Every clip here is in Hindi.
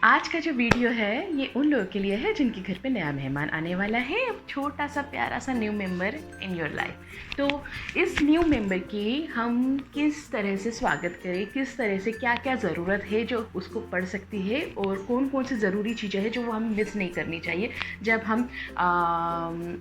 आज का जो वीडियो है ये उन लोगों के लिए है जिनके घर पे नया मेहमान आने वाला है, छोटा सा प्यारा सा new member in your life. तो इस न्यू मेंबर की हम किस तरह से स्वागत करें, किस तरह से क्या क्या ज़रूरत है जो उसको पड़ सकती है और कौन कौन सी ज़रूरी चीज़ें हैं जो वो हमें मिस नहीं करनी चाहिए जब हम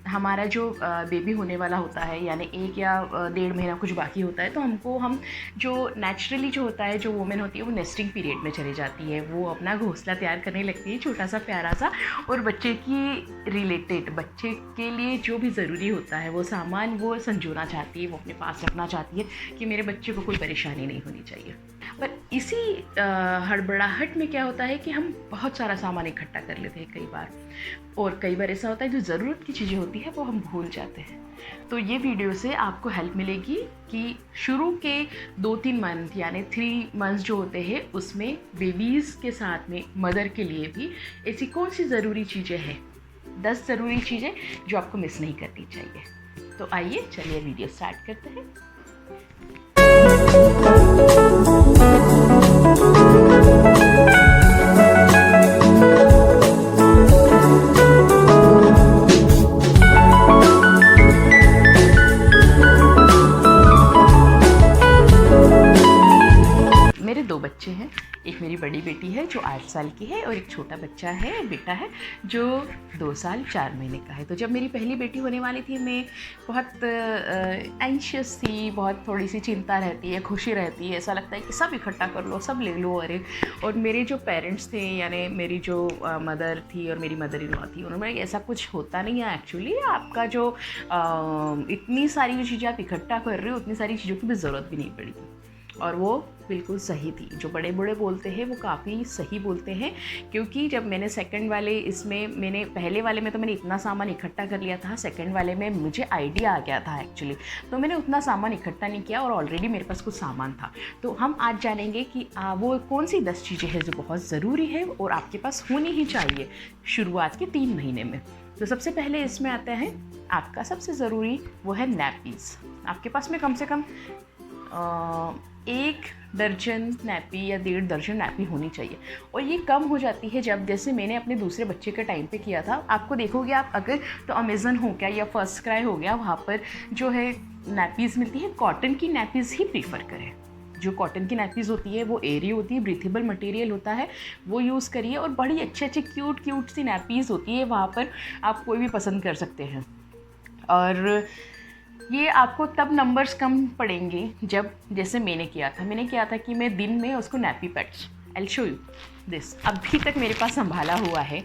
हमारा जो बेबी होने वाला होता है, यानी 1 या 1.5 महीना कुछ बाकी होता है, तो हम जो नेचुरली जो होता है, जो वुमेन होती है वो नेस्टिंग पीरियड में चली जाती है, वो अपना घोंसला तैयार करने लगती है छोटा सा प्यारा सा, और बच्चे की रिलेटेड बच्चे के लिए जो भी ज़रूरी होता है वो सामान वो संजोना चाहती है, वो अपने पास रखना चाहती है कि मेरे बच्चे को कोई परेशानी नहीं होनी चाहिए। पर इसी हड़बड़ाहट में क्या होता है कि हम बहुत सारा सामान इकट्ठा कर लेते हैं कई बार, और कई बार ऐसा होता है जो ज़रूरत की चीज़ें होती है वो हम भूल जाते हैं। तो ये वीडियो से आपको हेल्प मिलेगी कि शुरू के 2-3 मंथ यानी 3 मंथ्स जो होते हैं उसमें बेबीज़ के साथ में मदर के लिए भी ऐसी कौन सी ज़रूरी चीज़ें हैं, 10 ज़रूरी चीज़ें जो आपको मिस नहीं करनी चाहिए। तो आइए चलिए वीडियो स्टार्ट करते हैं। मेरे 2 बच्चे हैं, एक मेरी बड़ी बेटी है जो 8 साल की है और एक छोटा बच्चा है, बेटा है जो 2 साल 4 महीने का है। तो जब मेरी पहली बेटी होने वाली थी मैं बहुत एंशियस थी, बहुत थोड़ी सी चिंता रहती है, खुशी रहती है, ऐसा लगता है कि सब इकट्ठा कर लो, सब ले लो। अरे, और मेरे जो पेरेंट्स थे यानी मेरी जो मदर थी और मेरी मदर इन लॉ थी, उन्होंने ऐसा कुछ होता नहीं है एक्चुअली, आपका जो इतनी सारी जो चीज़ें आप इकट्ठा कर रहे हो उतनी सारी चीज़ों की भी ज़रूरत भी नहीं पड़ेगी। और वो बिल्कुल सही थी, जो बड़े बूढ़े बोलते हैं वो काफ़ी सही बोलते हैं, क्योंकि जब मैंने सेकंड वाले मैंने पहले वाले में तो मैंने इतना सामान इकट्ठा कर लिया था, सेकंड वाले में मुझे आइडिया आ गया था एक्चुअली, तो मैंने उतना सामान इकट्ठा नहीं किया और ऑलरेडी मेरे पास कुछ सामान था। तो हम आज जानेंगे कि वो कौन सी 10 चीज़ें हैं जो बहुत ज़रूरी है और आपके पास होनी ही चाहिए शुरुआत के 3 महीने में। तो सबसे पहले इसमें आता है आपका सबसे ज़रूरी, वो है नैपीज़। आपके पास में कम से कम 1 दर्जन नैपी या 1.5 दर्जन नैपी होनी चाहिए, और ये कम हो जाती है जब जैसे मैंने अपने दूसरे बच्चे के टाइम पे किया था। आपको देखोगे आप अगर तो अमेज़न हो गया या फर्स्ट क्राई हो गया, वहाँ पर जो है नैपीज़ मिलती है, कॉटन की नैपीज़ ही प्रीफर करें। जो कॉटन की नैपीज़ होती है वो एयरी होती है, ब्रीथेबल मटेरियल होता है, वो यूज़ करिए। और बड़ी अच्छे क्यूट सी नैपीज़ होती है, वहाँ पर आप कोई भी पसंद कर सकते हैं। और ये आपको तब नंबर्स कम पड़ेंगे जब जैसे मैंने किया था कि मैं दिन में उसको nappy pads, I will show you this, अभी तक मेरे पास संभाला हुआ है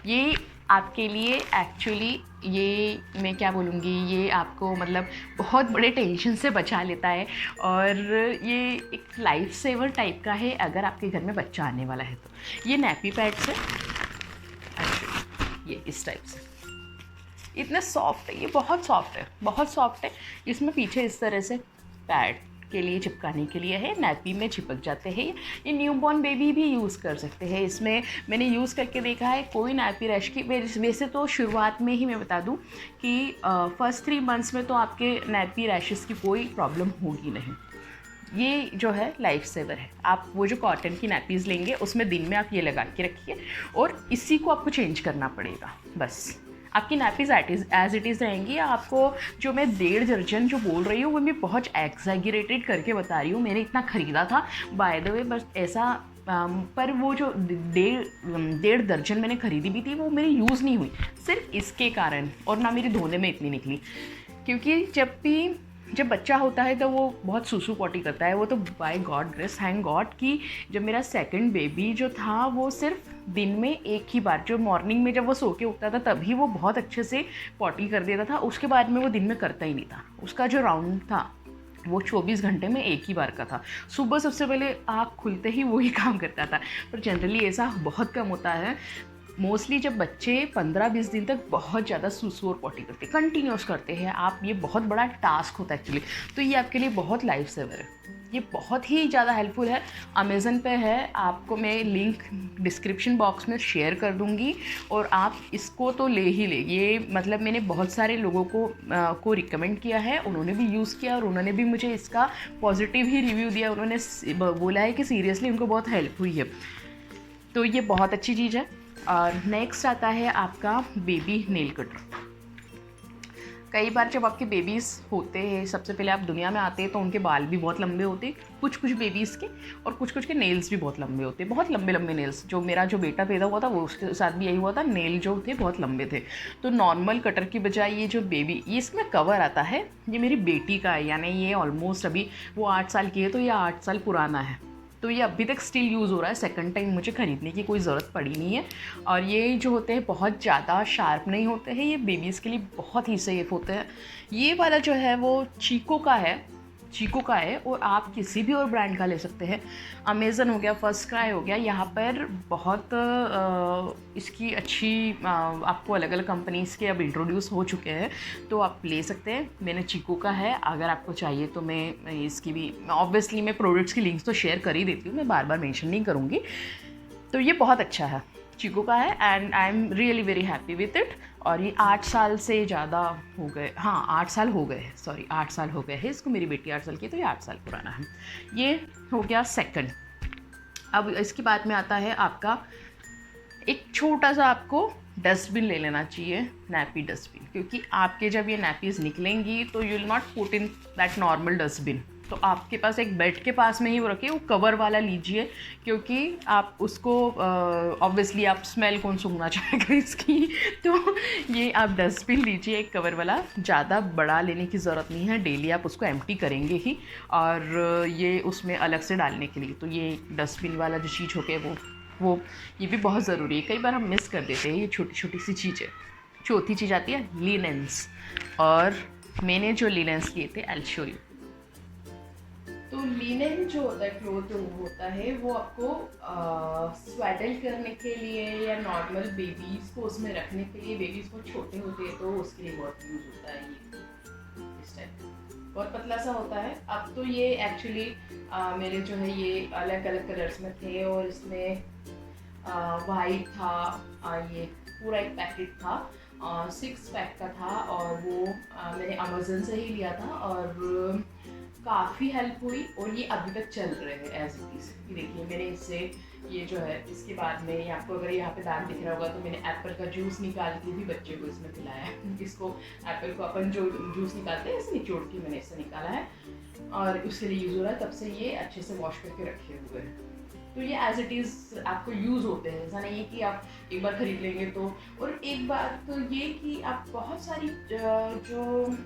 ये आपके लिए एक्चुअली, ये मैं क्या बोलूँगी, ये आपको मतलब बहुत बड़े टेंशन से बचा लेता है, और ये एक लाइफ सेवर टाइप का है अगर आपके घर में बच्चा आने वाला है। तो ये नैपी पैड्स है, ये इस टाइप से इतने सॉफ्ट है, ये बहुत सॉफ्ट है। इसमें पीछे इस तरह से पैड के लिए चिपकाने के लिए है, नैपी में चिपक जाते हैं। ये न्यूबॉर्न बेबी भी यूज़ कर सकते हैं। इसमें मैंने यूज़ करके देखा है, कोई नैपी रैश की, वैसे तो शुरुआत में ही मैं बता दूं कि फर्स्ट 3 मंथ्स में तो आपके नैपी रैशेस की कोई प्रॉब्लम होगी नहीं। ये जो है लाइफ सेवर है। आप वो जो कॉटन की नैपीज़ लेंगे उसमें दिन में आप ये लगा के रखिए, और इसी को आपको चेंज करना पड़ेगा बस। आपकी नैपीज़ एज इट इज़ रहेंगी। आपको जो मैं 1.5 दर्जन जो बोल रही हूँ वो मैं बहुत एग्जैगरेटेड करके बता रही हूँ, मैंने इतना ख़रीदा था बाय द वे, बस ऐसा पर वो जो 1.5 दर्जन मैंने ख़रीदी भी थी वो मेरी यूज़ नहीं हुई सिर्फ इसके कारण, और ना मेरी धोने में इतनी निकली, क्योंकि जब बच्चा होता है तो वो बहुत सूसू पॉटी करता है। वो तो by God grace, thank God कि जब मेरा सेकंड बेबी जो था वो सिर्फ दिन में एक ही बार, जो मॉर्निंग में जब वो सो के उठता था तभी वो बहुत अच्छे से पॉटी कर देता था, उसके बाद में वो दिन में करता ही नहीं था। उसका जो राउंड था वो 24 घंटे में एक ही बार का था, सुबह सबसे पहले आँख खुलते ही वही काम करता था। पर जनरली ऐसा बहुत कम होता है, मोस्टली जब बच्चे 15-20 दिन तक बहुत ज़्यादा सूसू और पॉटी करते कंटिन्यूस करते हैं आप, ये बहुत बड़ा टास्क होता है एक्चुअली। तो ये आपके लिए बहुत लाइफ सेवर है, ये बहुत ही ज़्यादा हेल्पफुल है। अमेज़न पे है, आपको मैं लिंक डिस्क्रिप्शन बॉक्स में शेयर कर दूँगी, और आप इसको तो ले ही ले। ये मतलब मैंने बहुत सारे लोगों को रिकमेंड किया है, उन्होंने भी यूज़ किया और उन्होंने भी मुझे इसका पॉजिटिव ही रिव्यू दिया। उन्होंने बोला है कि सीरियसली उनको बहुत हेल्प हुई है। तो ये बहुत अच्छी चीज़ है। और नेक्स्ट आता है आपका बेबी नेल कटर। कई बार जब आपके बेबीज़ होते हैं, सबसे पहले आप दुनिया में आते हैं तो उनके बाल भी बहुत लंबे होते हैं, कुछ कुछ बेबीज़ के, और कुछ कुछ के नेल्स भी बहुत लंबे होते हैं, बहुत लंबे लंबे नेल्स। जो मेरा जो बेटा पैदा हुआ था वो उसके साथ भी यही हुआ था, नेल जो थे बहुत लंबे थे। तो नॉर्मल कटर की बजाय ये जो बेबी, ये इसमें कवर आता है, ये मेरी बेटी का है, यानी ये ऑलमोस्ट अभी वो 8 साल की है तो ये 8 साल पुराना है। तो ये अभी तक स्टिल यूज़ हो रहा है, सेकंड टाइम मुझे ख़रीदने की कोई ज़रूरत पड़ी नहीं है। और ये जो होते हैं बहुत ज़्यादा शार्प नहीं होते हैं, ये बेबीज़ के लिए बहुत ही सेफ़ होते हैं। ये वाला जो है वो चीको का है, चीको का है, और आप किसी भी और ब्रांड का ले सकते हैं। अमेज़न हो गया, फर्स्ट क्राई हो गया, यहाँ पर बहुत इसकी अच्छी आपको अलग अलग कंपनीज़ के अब इंट्रोड्यूस हो चुके हैं, तो आप ले सकते हैं। मैंने चीको का है, अगर आपको चाहिए तो मैं इसकी भी ऑब्वियसली मैं प्रोडक्ट्स की लिंक्स तो शेयर कर ही देती हूँ, मैं बार बार मेंशन नहीं करूँगी। तो ये बहुत अच्छा है, चीको का है, and I am really very happy with it. और ये 8 साल से ज़्यादा हो गए, हाँ 8 साल हो गए, सॉरी 8 साल हो गए है इसको। मेरी बेटी 8 साल की है तो ये 8 साल पुराना है। ये हो गया सेकंड। अब इसके बाद में आता है आपका एक छोटा सा आपको डस्टबिन ले लेना चाहिए, नैपी डस्टबिन, क्योंकि आपके जब ये नैपीज़ निकलेंगी तो you will not put in that normal dustbin. तो आपके पास एक बेड के पास में ही वो रखिए, वो कवर वाला लीजिए, क्योंकि आप उसको ऑब्वियसली आप स्मेल कौन सूंघना चाहेगा इसकी। तो ये आप डस्टबिन लीजिए एक कवर वाला, ज़्यादा बड़ा लेने की ज़रूरत नहीं है, डेली आप उसको एम्प्टी करेंगे ही, और ये उसमें अलग से डालने के लिए। तो ये डस्टबिन वाला जो चीज़ हो गया वो ये भी बहुत ज़रूरी है। कई बार हम मिस कर देते हैं ये छोटी छोटी सी चीज़ें। चौथी चीज़ आती है लिनेंस, और मैंने जो लिनेंस लिए थे आई विल शो यू। तो लिनेन जो होता है, क्लोथ होता है, वो आपको स्वेडल करने के लिए या नॉर्मल बेबीज़ को उसमें रखने के लिए, बेबीज़ को छोटे होते हैं तो उसके लिए बहुत यूज़ होता है। ये इस टाइप बहुत पतला सा होता है। अब तो ये एक्चुअली मेरे जो है ये अलग अलग कलर्स में थे, और इसमें वाइट था, ये पूरा एक पैकेट था, 6 पैक का था, और वो मैंने अमेज़न से ही लिया था, और काफ़ी हेल्प हुई, और ये अभी तक चल रहे हैं एज इट इज़। ये देखिए मैंने इससे ये जो है, इसके बाद में ये आपको अगर यहाँ पे दाग दिख रहा होगा तो मैंने एप्पल का जूस निकाल के भी बच्चे को इसमें पिलाया है। इसको एप्पल को अपन जो जूस निकालते हैं, इसे निचोड़ के मैंने इससे निकाला है, और उसके लिए यूज़ हो रहा है। तब से ये अच्छे से वॉश करके रखे हुए हैं। तो ये एज इट इज़ आपको यूज़ होते हैं, ऐसा नहीं है कि आप एक बार ख़रीद लेंगे तो। और एक बात तो ये कि आप बहुत सारी जो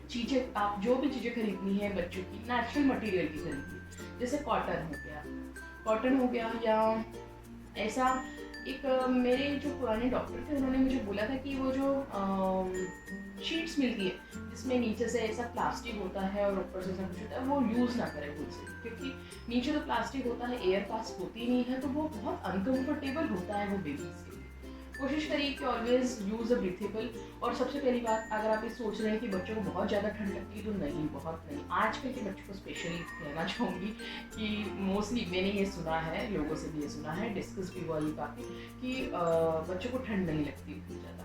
चीज़ें, आप जो भी चीज़ें खरीदनी है बच्चों की, नेचुरल मटेरियल की खरीदिए। जैसे कॉटन हो गया, या ऐसा एक मेरे जो पुराने डॉक्टर थे उन्होंने मुझे बोला था कि वो जो शीट्स मिलती है जिसमें नीचे से ऐसा प्लास्टिक होता है और ऊपर से ऐसा कुछ होता है, वो यूज़ ना करें खुद से, क्योंकि नीचे तो प्लास्टिक होता है, एयर पास होती नहीं है, तो वो बहुत अनकम्फर्टेबल होता है वो बेबीज़ के लिए। कोशिश करिए कि ऑलवेज यूज़ अ ब्रीथेबल। और सबसे पहली बात, अगर आप ये सोच रहे हैं कि बच्चों को बहुत ज़्यादा ठंड लगती है, तो नहीं, बहुत नहीं। आजकल के बच्चों को स्पेशली कहना चाहूँगी कि मोस्टली मैंने ये सुना है, लोगों से भी ये सुना है, डिस्कस भी हुआ ये काफ़ी, कि बच्चों को ठंड नहीं लगती उतनी ज़्यादा।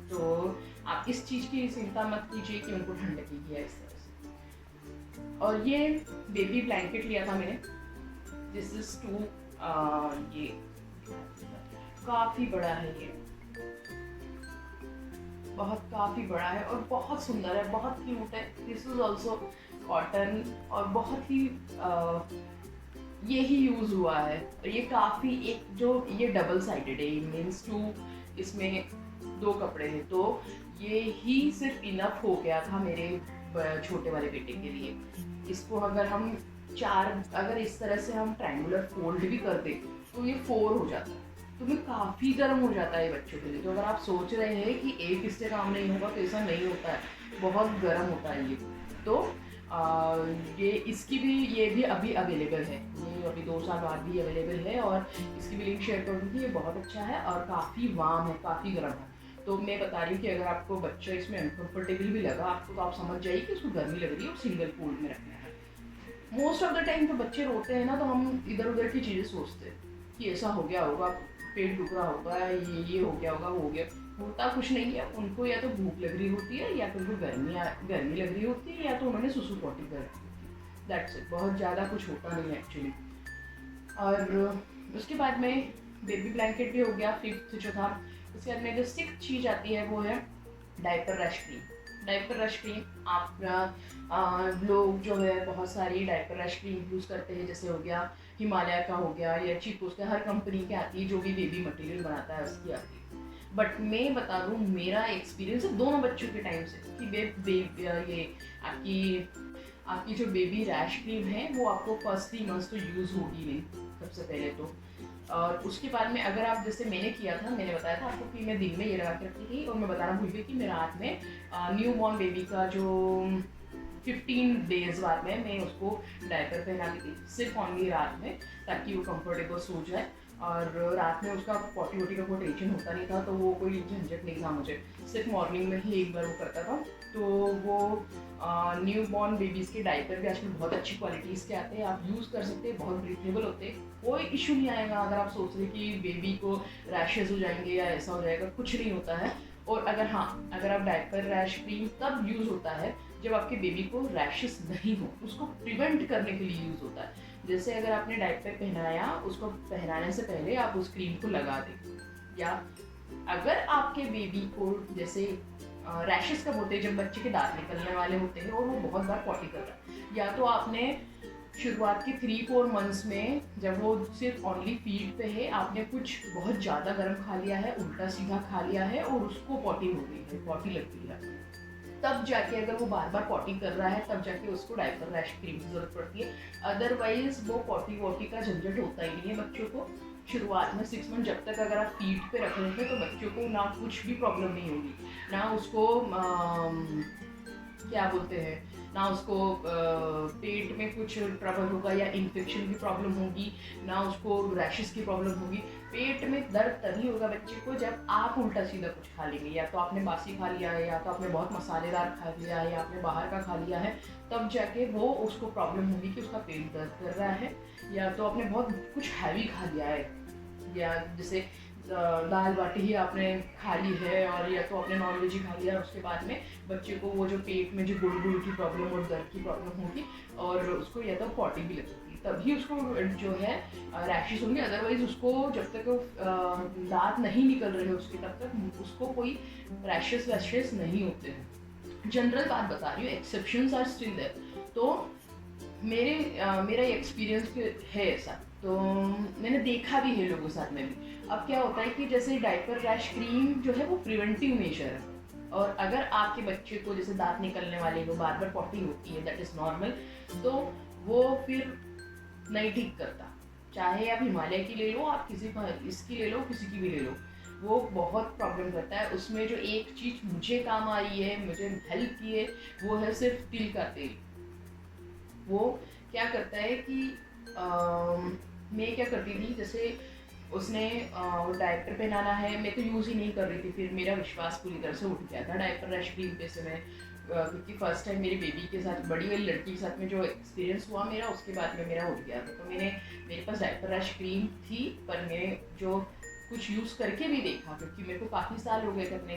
तो आप इस चीज़ की चिंता मत कीजिए कि उनको ठंड लगेगी या इस तरह से। और ये बेबी ब्लैंकेट लिया था मैंने, दिस इज़ टू, ये काफ़ी बड़ा है, ये काफ़ी बड़ा है और बहुत सुंदर है, बहुत क्यूट है। दिस इज़ ऑल्सो कॉटन, और बहुत ही ये ही यूज़ हुआ है। और ये काफ़ी, एक जो ये डबल साइडेड है, मीन्स 2, इसमें 2 कपड़े हैं, तो ये ही सिर्फ इनफ हो गया था मेरे छोटे वाले बेटे के लिए। इसको अगर हम 4, अगर इस तरह से हम ट्रायंगुलर फोल्ड भी कर दें तो ये 4 हो जाता है, तो ये काफ़ी गर्म हो जाता है बच्चों के लिए। तो अगर आप सोच रहे हैं कि एक इससे काम नहीं होगा, तो ऐसा नहीं होता है, बहुत गर्म होता है ये। तो ये इसकी भी, ये भी अभी अवेलेबल है, ये अभी 2 साल बाद भी अवेलेबल है, और इसकी भी लिंक शेयर करूँगी। ये बहुत अच्छा है और काफ़ी वार्म है, काफ़ी गर्म है। तो मैं बता रही हूँ कि अगर आपको बच्चा इसमें अनकम्फर्टेबल भी लगा आपको, तो आप समझ जाइए कि उसको गर्मी लग रही है और सिंगल फोल्ड में रखना है। मोस्ट ऑफ द टाइम तो बच्चे रोते हैं ना, तो हम इधर उधर की चीज़ें सोचते हैं कि ऐसा हो गया होगा, पेट दुख रहा होगा, ये हो गया होगा, हो गया। होता कुछ नहीं है, उनको या तो भूख लग रही होती है, या तो उनको गर्मी लग रही होती है, या तो उन्होंने सुसु पोटी कर रखी होती है। दैट्स इट, बहुत ज़्यादा कुछ होता नहीं है एक्चुअली। और उसके बाद में बेबी ब्लैंकेट भी हो गया फिफ्थ जो था। उसके बाद में जो सिक्स्थ चीज़ आती है वो है diaper rash cream. Diaper rash cream आप लोग जो है बहुत सारी डायपर रैश क्रीम यूज़ करते हैं, जैसे हो गया हिमालय का हो गया या चीकूस का, हर कंपनी की आती है जो भी बेबी मटेरियल बनाता है उसकी आती है। बट मैं बता दूँ मेरा एक्सपीरियंस है दोनों बच्चों के टाइम से कि ये आपकी आपकी जो बेबी रैश क्रीम है वो आपको फर्स्ट 3 मंथ्स तो यूज़ होगी नहीं सबसे पहले तो। और उसके बाद में अगर आप जैसे मैंने किया था, मैंने बताया था आपको कि मैं दिन में ये लगा के रखती थी, और मैं बताना भूल गई कि मैं रात में न्यू बॉर्न बेबी का जो 15 डेज बाद में मैं उसको डायपर पहनाती थी, सिर्फ ऑनली रात में, ताकि वो कंफर्टेबल सो जाए। और रात में उसका पॉटी वोटी का कोई टेंशन होता नहीं था, तो वो कोई झंझट नहीं था मुझे, सिर्फ मॉर्निंग में ही एक बार वो करता था। तो वो न्यू बॉर्न बेबीज़ के डायपर भी आजकल बहुत अच्छी क्वालिटीज़ के आते हैं, आप यूज़ कर सकते हैं, बहुत ब्रीथेबल होते हैं, कोई इशू नहीं आएगा। अगर आप सोच रहे कि बेबी को रैशेज़ हो जाएंगे या ऐसा हो जाएगा, कुछ नहीं होता है। और अगर आप डायपर रैश क्रीम तब यूज़ होता है जब आपके बेबी को रैशेस नहीं हो, उसको प्रिवेंट करने के लिए यूज़ होता है। जैसे अगर आपने डायपर पहनाया, उसको पहनाने से पहले आप उस क्रीम को लगा दें। या अगर आपके बेबी को जैसे रैशेस कब होते हैं, जब बच्चे के दांत निकलने वाले होते हैं और वो बहुत बार पॉटी कर रहा है, या तो आपने शुरुआत के 3-4 मंथ्स में जब वो सिर्फ ऑनली फीड पे है, आपने कुछ बहुत ज़्यादा गर्म खा लिया है, उल्टा सीधा खा लिया है और उसको पॉटी हो गई है, पॉटी लग गई है, तब जाके अगर वो बार बार पॉटी कर रहा है तब जाके उसको डायपर रैश क्रीम की जरूरत पड़ती है। अदरवाइज वो पॉटी वॉटी का झंझट होता ही नहीं है बच्चों को। शुरुआत में 6 मंथ जब तक अगर आप फीड पे रख रहे थे तो बच्चों को ना कुछ भी प्रॉब्लम नहीं होगी, ना उसको क्या बोलते हैं, ना उसको पेट में कुछ ट्रबल होगा या इन्फेक्शन की प्रॉब्लम होगी, ना उसको रैशेस की प्रॉब्लम होगी। पेट में दर्द तभी होगा बच्चे को जब आप उल्टा सीधा कुछ खा लेंगे, या तो आपने बासी खा लिया है, या तो आपने बहुत मसालेदार खा लिया है, या आपने बाहर का खा लिया है, तब जाके वो उसको प्रॉब्लम होगी कि उसका पेट दर्द कर रहा है, या तो आपने बहुत कुछ हैवी खा लिया है, या जैसे दाल बाटी ही आपने खा ली है, और या तो आपने नॉन वेज ही खा लिया, उसके बाद में बच्चे को वो जो पेट में जो गुड़ की प्रॉब्लम और दर्द की प्रॉब्लम होगी, और उसको या तो पॉटी भी लगेगी, तभी उसको जो है रैशेस होंगे। अदरवाइज उसको जब तक दांत नहीं निकल रहे उसके तब तक उसको कोई रैशेस वैशेस नहीं होते हैं। जनरल बात बता रही हूँ, एक्सेप्शंस आर स्टिल देयर। तो मेरा एक्सपीरियंस है ऐसा, तो मैंने देखा भी है लोगों के साथ में भी। अब क्या होता है कि जैसे डायपर रैश क्रीम जो है वो प्रिवेंटिव मेजर है, और अगर आपके बच्चे को जैसे दांत निकलने वाले को बार बार पॉटी होती है, दैट इज़ नॉर्मल, तो वो फिर नहीं ठीक करता। चाहे आप हिमालय की ले लो, आप किसी इसकी ले लो, किसी की भी ले लो, वो बहुत प्रॉब्लम करता है। उसमें जो एक चीज़ मुझे काम आई है, मुझे हेल्प की है, वो है सिर्फ तिल का तेल। वो क्या करता है कि मैं क्या करती थी, जैसे उसने डायपर पहनाना है, मैं तो यूज़ ही नहीं कर रही थी, फिर मेरा विश्वास पूरी तरह से उठ गया था डायपर रैश क्रीम पे से मैं, क्योंकि फर्स्ट टाइम मेरी बेबी के साथ, बड़ी वाली लड़की के साथ में जो एक्सपीरियंस हुआ मेरा, उसके बाद में मेरा उठ गया था। तो मेरे पास डायपर रैश क्रीम थी, पर मैंने जो कुछ यूज़ करके भी देखा, क्योंकि मेरे को काफ़ी साल हो गए थे अपने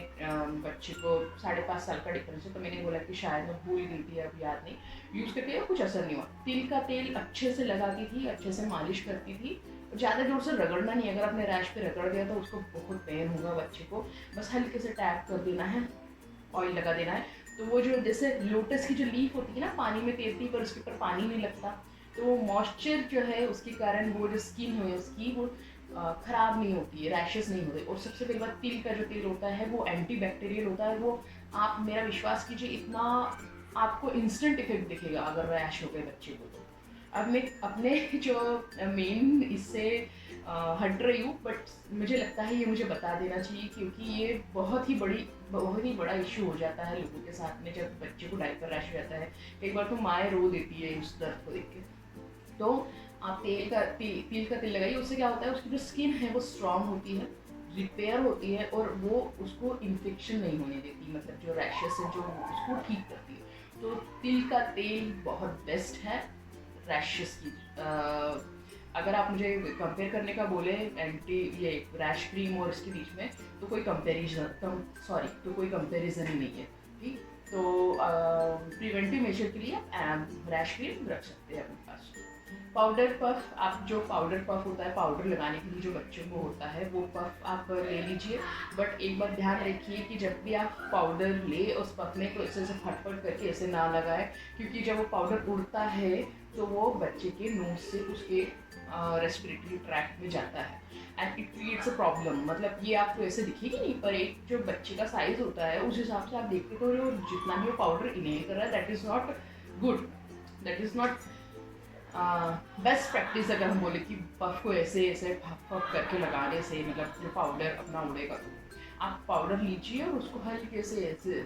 बच्चे को, 5.5 साल का डिफरेंस है, तो मैंने बोला कि शायद मैं भूल गई थी, अब याद नहीं, यूज़ करके कुछ असर नहीं हुआ। तिल का तेल अच्छे से लगाती थी, अच्छे से मालिश करती थी, ज़्यादा जोर से रगड़ना नहीं, अगर आपने रैश पे रगड़ दिया तो उसको बहुत पेन होगा बच्चे को, बस हल्के से टैप कर देना है, ऑयल लगा देना है। तो वो जो जैसे लोटस की जो लीफ होती है ना, पानी में तैरती पर उसके ऊपर पानी नहीं लगता, तो वो मॉइस्चर जो है उसके कारण वो जो स्किन है उसकी वो ख़राब नहीं होती है, रैशेस नहीं होते। और सबसे पहली बात, तिल का जो तेल होता है वो एंटी बैक्टीरियल होता है, वो आप मेरा विश्वास कीजिए, इतना आपको इंस्टेंट इफेक्ट दिखेगा अगर रैश हो गए बच्चे को। तो अब मैं अपने जो मेन इससे हट रही हूँ, बट मुझे लगता है ये मुझे बता देना चाहिए, क्योंकि ये बहुत ही बड़ा इशू हो जाता है लोगों के साथ में जब बच्चे को डायपर रैश हो जाता है। कई बार तो माएँ रो देती है उस दर्द को देख के। तो आप तिल का तेल लगाइए, उससे क्या होता है, उसकी जो स्किन है वो स्ट्रांग होती है, रिपेयर होती है, और वो उसको इन्फेक्शन नहीं होने देती, मतलब जो रैशेस है जो उसको ठीक करती है। तो तिल का तेल बहुत बेस्ट है रैशेस की। अगर आप मुझे कंपेयर करने का बोले ये रैश क्रीम और इसके बीच में, तो कोई कंपेरिजन ही नहीं है, ठीक। तो प्रिवेंटिव मेजर के लिए आप रैश क्रीम रख सकते हैं अपने पास। पाउडर पफ, आप जो पाउडर पफ होता है पाउडर लगाने के लिए जो बच्चों को होता है वो पफ आप ले लीजिए। बट एक बार ध्यान रखिए कि जब भी आप पाउडर ले उस पफ में तो ऐसे फटफट करके ऐसे ना लगाए, क्योंकि जब वो पाउडर उड़ता है तो वो बच्चे के नोज से उसके रेस्पिरेटरी ट्रैक्ट में जाता है and it creates a problem. मतलब ये आपको ऐसे दिखेगी नहीं, पर एक जो बच्चे का साइज़ होता है उस हिसाब से आप देखते तो जो जितना भी वो पाउडर इनहेल कर रहा है that is not good, that is not best practice. अगर हम बोले कि पफ को ऐसे ऐसे पफ करके लगाने से मतलब जो पाउडर अपना उड़ेगा, तो आप पाउडर लीजिए और उसको हल्के से ऐसे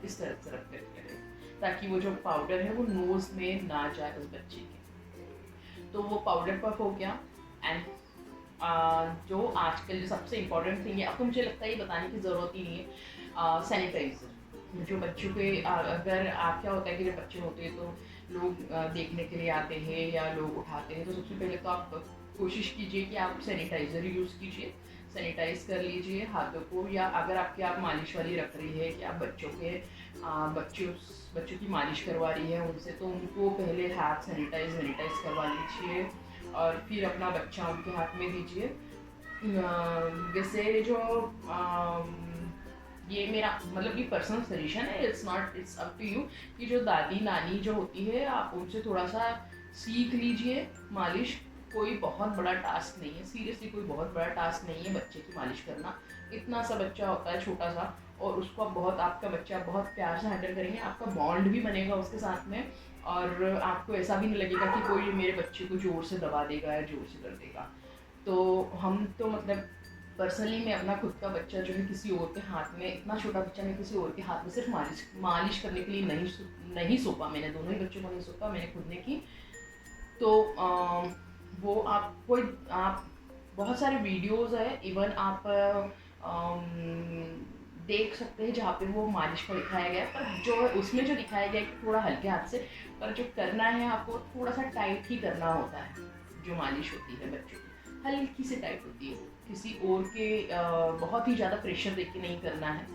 इस तरह से रख करें ताकि वो जो पाउडर है वो नोज़ में ना जाए उस बच्चे के। तो वो पाउडर पफ हो गया। एंड जो आजकल जो सबसे इम्पोर्टेंट थिंग है, अब तो मुझे लगता है ये बताने की ज़रूरत ही नहीं है, सैनिटाइज़र। जो बच्चों के अगर आप क्या होता है कि जब बच्चे होते हैं तो लोग देखने के लिए आते हैं या लोग उठाते हैं, तो सबसे पहले तो आप कोशिश कीजिए कि आप सैनिटाइज़र यूज़ कीजिए, सैनिटाइज़ कर लीजिए हाथों को। या अगर आपके आप मालिश वाली रख रही है कि आप बच्चों की मालिश करवा रही है उनसे, तो उनको पहले हाथ सैनिटाइज़ करवा लीजिए और फिर अपना बच्चा उनके हाथ में दीजिए। वैसे जो ये मेरा मतलब कि पर्सनल सजेशन है, इट्स अप टू यू कि जो दादी नानी जो होती है आप उनसे थोड़ा सा सीख लीजिए मालिश। कोई बहुत बड़ा टास्क नहीं है, सीरियसली कोई बहुत बड़ा टास्क नहीं है बच्चे की मालिश करना। इतना सा बच्चा होता है छोटा सा, और उसको आप आपका बच्चा बहुत प्यार से हैंडल करेंगे, आपका बॉन्ड भी बनेगा उसके साथ में, और आपको ऐसा भी नहीं लगेगा कि कोई मेरे बच्चे को ज़ोर से दबा देगा या ज़ोर से कर देगा। तो हम तो मतलब पर्सनली मैं अपना खुद का बच्चा जो है किसी और के हाथ में, इतना छोटा बच्चा मैं किसी और के हाथ में सिर्फ मालिश करने के लिए नहीं सौंपा। मैंने दोनों ही बच्चों को नहीं सौंपा, मैंने खुद ने की। तो वो आप बहुत सारे वीडियोज़ है, इवन आप देख सकते हैं जहाँ पे वो मालिश का दिखाया गया है, पर जो उसमें जो दिखाया गया है थोड़ा हल्के हाथ से, पर जो करना है आपको थोड़ा सा टाइट ही करना होता है। जो मालिश होती है बच्चों की हल्की से टाइट होती है, किसी और के बहुत ही ज़्यादा प्रेशर देख के नहीं करना है।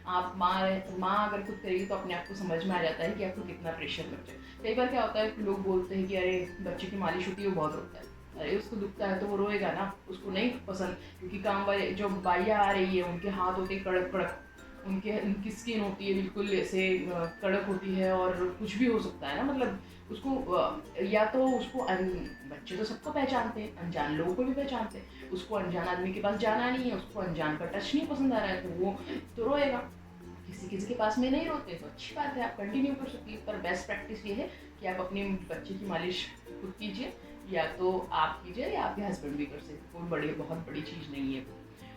आप माँ अगर खुद करेगी तो अपने आप को समझ में आ जाता है कि आपको कितना प्रेशर बच्चा। कई बार क्या होता है कि लोग बोलते हैं कि अरे बच्चे की मालिश होती है वो बहुत रोता है। अरे उसको दुखता है तो वो रोएगा ना, उसको नहीं पसंद, क्योंकि काम वाले जो बाइयाँ आ रही है उनके हाथ होते हैं कड़क कड़क, उनकी स्किन होती है बिल्कुल ऐसे कड़क होती है, और कुछ भी हो सकता है ना। मतलब उसको या तो उसको बच्चे तो सबको पहचानते हैं, अनजान लोगों को भी पहचानते हैं, उसको अनजान आदमी के पास जाना नहीं है, उसको अनजान का टच नहीं पसंद आ रहा है, तो वो तो रोएगा। किसी के पास में नहीं रोते तो अच्छी बात है, आप कंटिन्यू कर सकती है। पर बेस्ट प्रैक्टिस ये है कि आप अपने बच्चे की मालिश खुद कीजिए, या तो आप कीजिए या आपके हस्बैंड भी कर सकते, कोई बहुत बड़ी चीज़ नहीं है।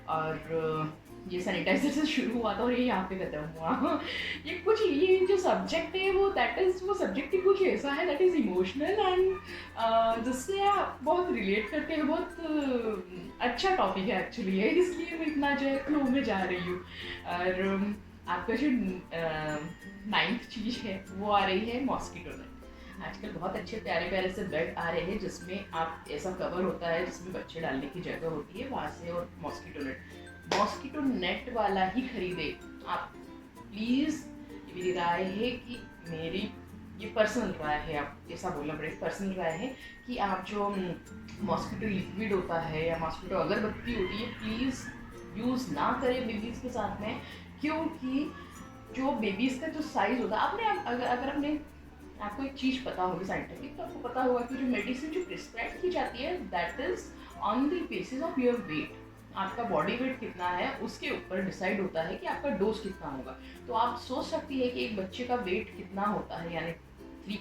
और ये सैनिटाइजर से शुरू हुआ था और ये यहाँ पे खत्म हुआ। ये जो सब्जेक्ट है वो सब्जेक्ट ही कुछ ऐसा है दैट इज़ इमोशनल एंड जिससे आप बहुत रिलेट करते हैं। बहुत अच्छा टॉपिक है एक्चुअली है, इसलिए मैं इतना जो है फ्लो में जा रही हूँ। और आपका जो 9th चीज़ है वो आ रही है मॉस्किटो नेट। आजकल बहुत अच्छे प्यारे प्यारे से बेड आ रहे हैं जिसमें आप ऐसा कवर होता है जिसमें बच्चे डालने की जगह होती है वहाँ से, और मॉस्किटो नेट वाला ही खरीदे आप प्लीज़। ये मेरी राय है कि मेरी ये पर्सनल राय है, आप ऐसा बोलना पड़ेगा, पर्सनल राय है कि आप जो मॉस्किटो लिक्विड होता है या मॉस्किटो अगरबत्ती होती है प्लीज़ यूज़ ना करें बेबीज़ के साथ में, क्योंकि जो बेबीज़ का जो साइज़ होता है अगर आपको एक चीज़ पता होगी साइंटिफिक, तो आपको पता होगा कि जो मेडिसिन जो प्रिस्क्राइब की जाती है that is on the basis of your weight. आपका बॉडी वेट कितना है उसके ऊपर डिसाइड होता है कि आपका डोज कितना होगा। तो आप सोच सकती है कि एक बच्चे का वेट कितना होता है, यानी 3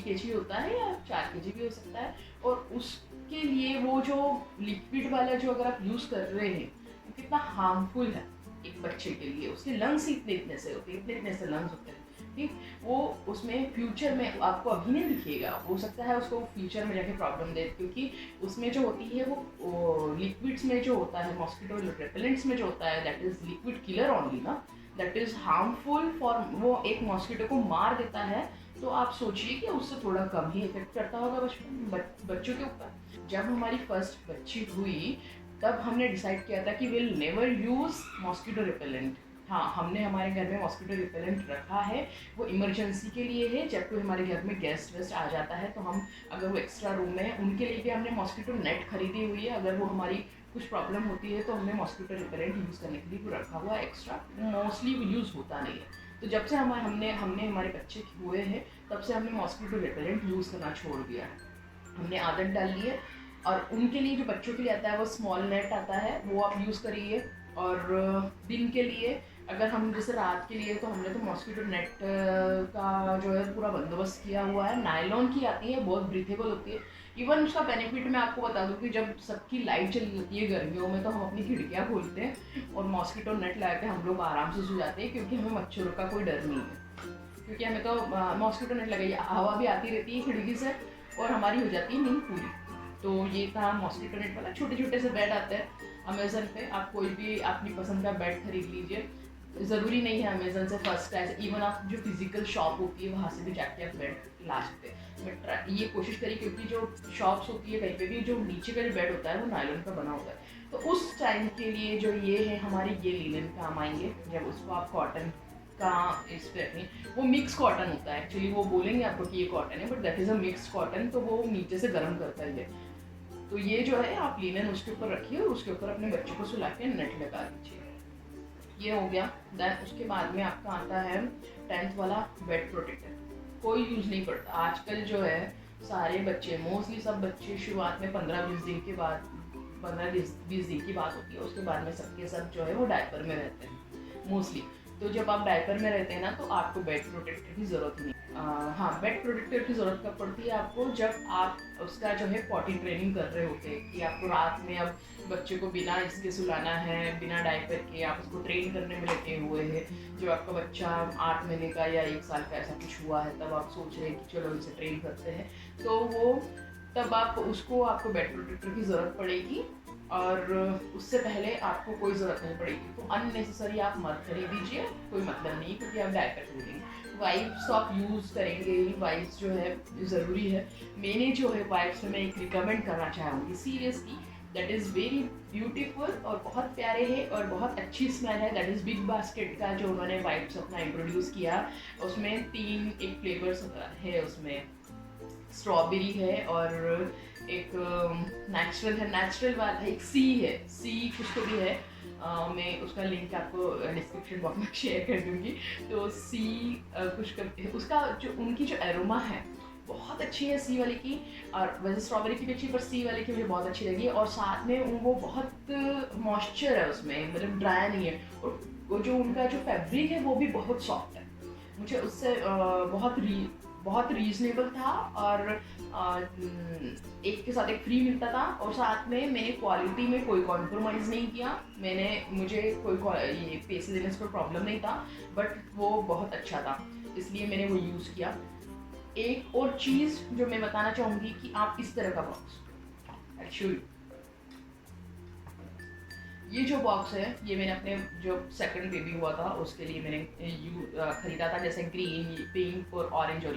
kg होता है या 4 kg भी हो सकता है, और उसके लिए वो जो लिक्विड वाला जो अगर आप यूज़ कर रहे हैं वो कितना हार्मफुल है एक बच्चे के लिए। उसके लंग्स इतने से होते हैं, इतने से लंग्स होते हैं, ठीक। वो उसमें फ्यूचर में आपको अभी नहीं दिखेगा, हो सकता है उसको फ्यूचर में जाके प्रॉब्लम दे, क्योंकि उसमें जो होती है वो लिक्विड्स में जो होता है, मॉस्किटो रिपेलेंट्स में जो होता है that is liquid killer only ना, दैट इज़ हार्मफुल फॉर, वो एक मॉस्किटो को मार देता है। तो आप सोचिए कि उससे थोड़ा कम ही इफेक्ट करता होगा बच्चों के ऊपर। जब हमारी फर्स्ट बच्ची हुई तब हमने डिसाइड किया था कि will never use mosquito repellent, हाँ, हमने हमारे घर में मॉस्किटो रिपेलेंट रखा है, वो इमरजेंसी के लिए है। जब कोई हमारे घर में गेस्ट वेस्ट आ जाता है तो हम, अगर वो एक्स्ट्रा रूम में है, उनके लिए भी हमने मॉस्किटो नेट खरीदी हुई है। अगर वो हमारी कुछ प्रॉब्लम होती है तो हमने मॉस्किटो रिपेलेंट यूज़ करने के लिए वो रखा हुआ है एक्स्ट्रा। मोस्टली वो यूज़ होता नहीं है। तो जब से हमने हमारे बच्चे हुए हैं तब से हमने मॉस्किटो रिपेलेंट यूज़ करना छोड़ दिया है। हमने आदत डाल ली है। और उनके लिए, जो बच्चों के लिए आता है, वो स्मॉल नेट आता है, वो आप यूज़ करिए। और दिन के लिए अगर हम जैसे रात के लिए, तो हमने तो मॉस्किटो नेट का जो है पूरा बंदोबस्त किया हुआ है। नायलॉन की आती है, बहुत ब्रीथेबल होती है। इवन उसका बेनिफिट मैं आपको बता दूं कि जब सबकी लाइट चली जाती है गर्मियों में, तो हम अपनी खिड़कियाँ खोलते हैं और मॉस्किटो नेट लगा के हम लोग आराम से सो जाते हैं, क्योंकि हमें मच्छरों का कोई डर नहीं है। क्योंकि हमें तो मॉस्किटो नेट लगाई, हवा भी आती रहती है खिड़की से और हमारी हो जाती है नींद पूरी। तो ये था मॉस्किटो नेट वाला। छोटे छोटे से बेड आते हैं अमेज़न पे, आप कोई भी अपनी पसंद का बेड खरीद लीजिए। ज़रूरी नहीं है अमेज़न से फर्स्ट क्लास, इवन आप जो फिजिकल शॉप होती है वहाँ से भी जाके आप बेड ला सकते हैं। बट ये कोशिश करिए, क्योंकि जो शॉप्स होती है कहीं पे भी, जो नीचे का जो बेड होता है वो नायलॉन का बना होता है। तो उस टाइम के लिए जो ये है हमारे, ये लिनन काम आएंगे। जब उसको आप कॉटन का इस पे रखें, वो मिक्स कॉटन होता है एक्चुअली, वो बोलेंगे आपको कि ये कॉटन है, but that is a mix cotton, तो वो नीचे से गर्म करता है। तो ये जो है आप लिनन उसके ऊपर रखिए और उसके ऊपर अपने बच्चे को सुला के नेट लगा दीजिए। ये हो गया। देन उसके बाद में आपका आता है 10th वाला बेड प्रोटेक्टर। कोई यूज़ नहीं पड़ता आजकल जो है। सारे बच्चे, मोस्टली सब बच्चे, शुरुआत में 15-20 दिन के बाद, 15-20 दिन की बात होती है, उसके बाद में सबके सब जो है वो डायपर में रहते हैं मोस्टली। तो जब आप डायपर में रहते हैं ना, तो आपको बेड प्रोटेक्टर की ज़रूरत नहीं। हाँ, बेड प्रोटेक्टर की ज़रूरत कब पड़ती है आपको, जब आप उसका जो है पॉटी ट्रेनिंग कर रहे होते हैं, कि आपको रात में अब बच्चे को बिना इसके सुलाना है, बिना डायपर के आप उसको ट्रेन करने में लगे हुए हैं। जब आपका बच्चा 8 महीने का या 1 साल का ऐसा कुछ हुआ है, तब आप सोच रहे हैं कि चलो इसे ट्रेन करते हैं, तो वो तब आपको बेड प्रोटेक्टर की ज़रूरत पड़ेगी। और उससे पहले आपको कोई ज़रूरत नहीं पड़ेगी। तो अननेसेसरी आप मत खरीदीजिए, कोई मतलब नहीं, क्योंकि आप डायपर खरीदेंगे। वाइप्स आप यूज़ करेंगे, वाइप्स जो है ज़रूरी है। मैंने जो है वाइप्स में मैं एक रिकमेंड करना चाहूँगी seriously, that is very beautiful और बहुत प्यारे हैं और बहुत अच्छी स्मेल है। दैट इज़ बिग बास्केट का जो उन्होंने वाइप्स अपना इंट्रोड्यूस किया, उसमें 3 एक फ्लेवर्स है, उसमें स्ट्रॉबेरी है और एक नेचुरल वाला, एक सी कुछ तो भी है। मैं उसका लिंक आपको डिस्क्रिप्शन बॉक्स में शेयर कर दूंगी। तो सी कुछ कर, उसका जो उनकी जो एरोमा है बहुत अच्छी है सी वाले की। और वैसे स्ट्रॉबेरी की भी अच्छी, पर सी वाले की मुझे बहुत अच्छी लगी। और साथ में वो बहुत मॉइस्चर है उसमें, मतलब ड्राई नहीं है। और वो जो उनका जो फैब्रिक है वो भी बहुत सॉफ्ट है। मुझे उससे बहुत रीजनेबल था। और एक के साथ एक फ्री मिलता था। और साथ में मैंने क्वालिटी में कोई कॉम्प्रोमाइज़ नहीं किया। मुझे कोई ये पैसे देने से कोई प्रॉब्लम नहीं था, बट वो बहुत अच्छा था, इसलिए मैंने वो यूज़ किया। एक और चीज़ जो मैं बताना चाहूँगी कि आप इस तरह का बॉक्स, एक्चुअली ये जो बॉक्स है, ये मैंने अपने जो सेकंड बेबी हुआ था उसके लिए मैंने ख़रीदा था। जैसे ग्रीन, पिंक और ऑरेंज। और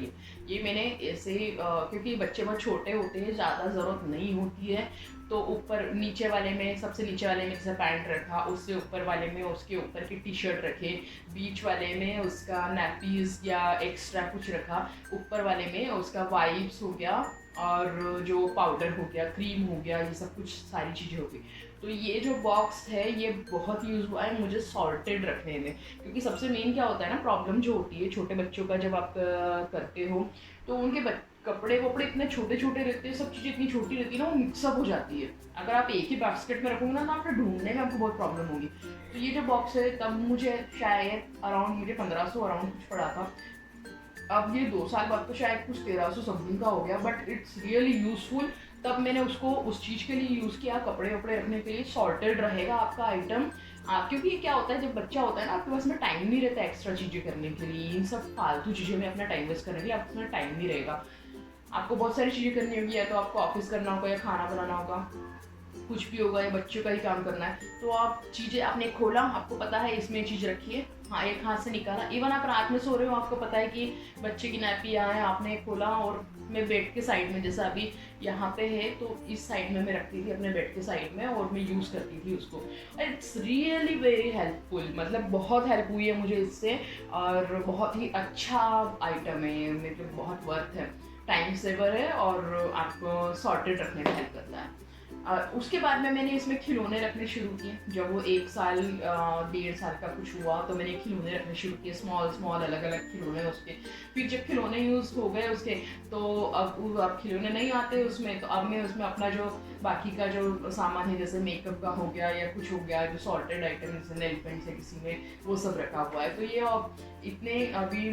ये मैंने ऐसे क्योंकि बच्चे बहुत छोटे होते हैं, ज़्यादा ज़रूरत नहीं होती है, तो ऊपर नीचे वाले में, सबसे नीचे वाले में जैसे पैंट रखा, उससे ऊपर वाले में उसके ऊपर की टी शर्ट रखे, बीच वाले में उसका नैपीज़ या एक्स्ट्रा कुछ रखा, ऊपर वाले में उसका वाइप्स हो गया और जो पाउडर हो गया, क्रीम हो गया, ये सब कुछ सारी चीज़ें हो गई। तो ये जो बॉक्स है ये बहुत यूज़ हुआ है मुझे सॉर्टेड रखने में। क्योंकि सबसे मेन क्या होता है ना, प्रॉब्लम जो होती है छोटे बच्चों का, जब आप करते हो तो उनके कपड़े वपड़े इतने छोटे छोटे रहते हैं, सब चीज़ें इतनी छोटी रहती है ना, वो मिक्सअप हो जाती है। अगर आप एक ही बास्केट में रखोगे ना, तो आपको ढूंढने में आपको बहुत प्रॉब्लम होगी। तो ये जो बॉक्स है, तब मुझे शायद अराउंड मुझे 1500 अराउंड कुछ पड़ा था। अब ये 2 साल बाद तो शायद कुछ 1300 समथिंग का हो गया, बट इट्स रियली यूज़फुल। तब मैंने उसको उस चीज़ के लिए यूज़ किया, कपड़े वपड़े रखने के लिए। सॉर्टेड रहेगा आपका आइटम। क्योंकि क्या होता है, जब बच्चा होता है ना, आपके पास में टाइम नहीं रहता एक्स्ट्रा चीज़ें करने के लिए, इन सब फालतू चीज़ों में अपना टाइम वेस्ट करने के लिए आपके पास टाइम नहीं रहेगा। आपको बहुत सारी चीज़ें करनी होगी, या तो आपको ऑफिस करना होगा या खाना बनाना होगा, कुछ भी होगा या बच्चों का ही काम करना है, तो आप चीज़ें आपने खोला, आपको पता है इसमें चीज़ रखी है, हाँ एक हाथ से निकाला, इवन आप रात में सो रहे हो आपको पता है कि बच्चे की नैपी यहाँ है, आपने खोला और मैं बेड के साइड में, जैसा अभी यहाँ पे है तो इस साइड में मैं रखती थी अपने बेड के साइड में और मैं यूज़ करती थी उसको। इट्स रियली वेरी हेल्पफुल, मतलब बहुत हेल्प हुई है मुझे इससे और बहुत ही अच्छा आइटम है ये, मतलब बहुत वर्थ है, टाइम सेवर है और आपको सॉर्टेड रखने में हेल्प करता है। उसके बाद में मैंने इसमें खिलौने रखने शुरू किए, जब वो 1 साल 1.5 साल का कुछ हुआ तो मैंने खिलौने रखने शुरू किए, स्मॉल स्मॉल अलग अलग खिलौने उसके। फिर जब खिलौने यूज़ हो गए उसके, तो अब खिलौने नहीं आते उसमें, तो अब मैं उसमें अपना जो बाकी का जो सामान है जैसे मेकअप का हो गया या कुछ हो गया, जो सॉल्टेड आइटम जैसे नेल पेंट से किसी में, वो सब रखा हुआ है। तो ये अब इतने अभी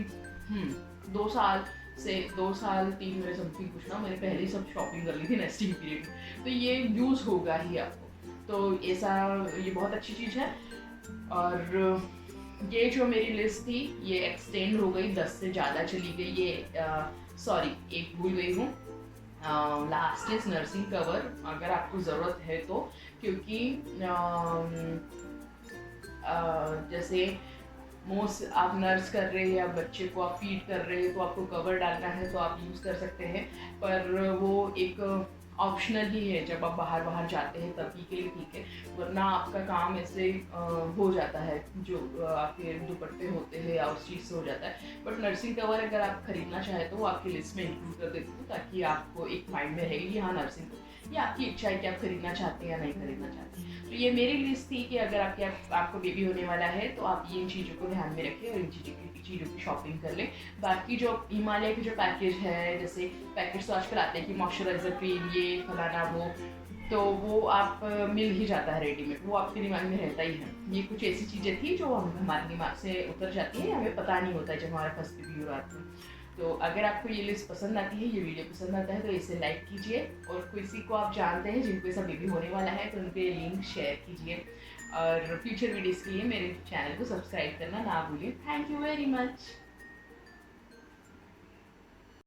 2 साल से 2 साल 3 मेरे समथिंग कुछ ना, मैंने पहले ही सब शॉपिंग कर ली थी नेस्टिंग पीरियड में, तो ये यूज़ होगा ही आपको, तो ऐसा ये बहुत अच्छी चीज़ है। और ये जो मेरी लिस्ट थी ये एक्सटेंड हो गई, 10 से ज़्यादा चली गई, ये सॉरी एक भूल गई हूँ, लास्ट इज नर्सिंग कवर, अगर आपको ज़रूरत है तो, क्योंकि जैसे मोस्ट आप नर्स कर रहे हैं या बच्चे को आप फीड कर रहे हैं तो आपको कवर डालना है तो आप यूज़ कर सकते हैं, पर वो एक ऑप्शनल ही है, जब आप बाहर जाते हैं तभी के लिए ठीक है, वरना आपका काम ऐसे हो जाता है, जो आपके दुपट्टे होते हैं या उस चीज़ से हो जाता है। बट नर्सिंग कवर अगर आप खरीदना चाहें तो वो आपकी लिस्ट में इंक्लूड कर देती हूँ, ताकि आपको एक माइंड में रहेगी कि हाँ नर्सिंग, ये आपकी इच्छा है कि आप खरीदना चाहते हैं या नहीं खरीदना चाहते। तो ये मेरी लिस्ट थी कि अगर आपको बेबी होने वाला है तो आप ये इन चीज़ों को ध्यान में रखें और इन चीज़ों की शॉपिंग कर लें। बाकी जो हिमालय के जो पैकेज है, जैसे पैकेज तो आजकल आते हैं कि मॉइस्चराइजर क्रीम ये फलाना वो, तो वो आप मिल ही जाता है रेडीमेड, वो आपके दिमाग में रहता ही है। ये कुछ ऐसी चीज़ें थी जो हमारे दिमाग से उतर जाती है, हमें पता नहीं होता है जब हमारा फर्स्ट बेबी हो रहा था। तो अगर आपको ये लिस्ट पसंद आती है, ये वीडियो पसंद आता है, तो इसे लाइक कीजिए, और किसी को आप जानते हैं जिनको ऐसा बेबी होने वाला है तो उनके लिंक शेयर कीजिए, और फ्यूचर वीडियोज़ के लिए मेरे चैनल को सब्सक्राइब करना ना भूलिए। Thank you very much.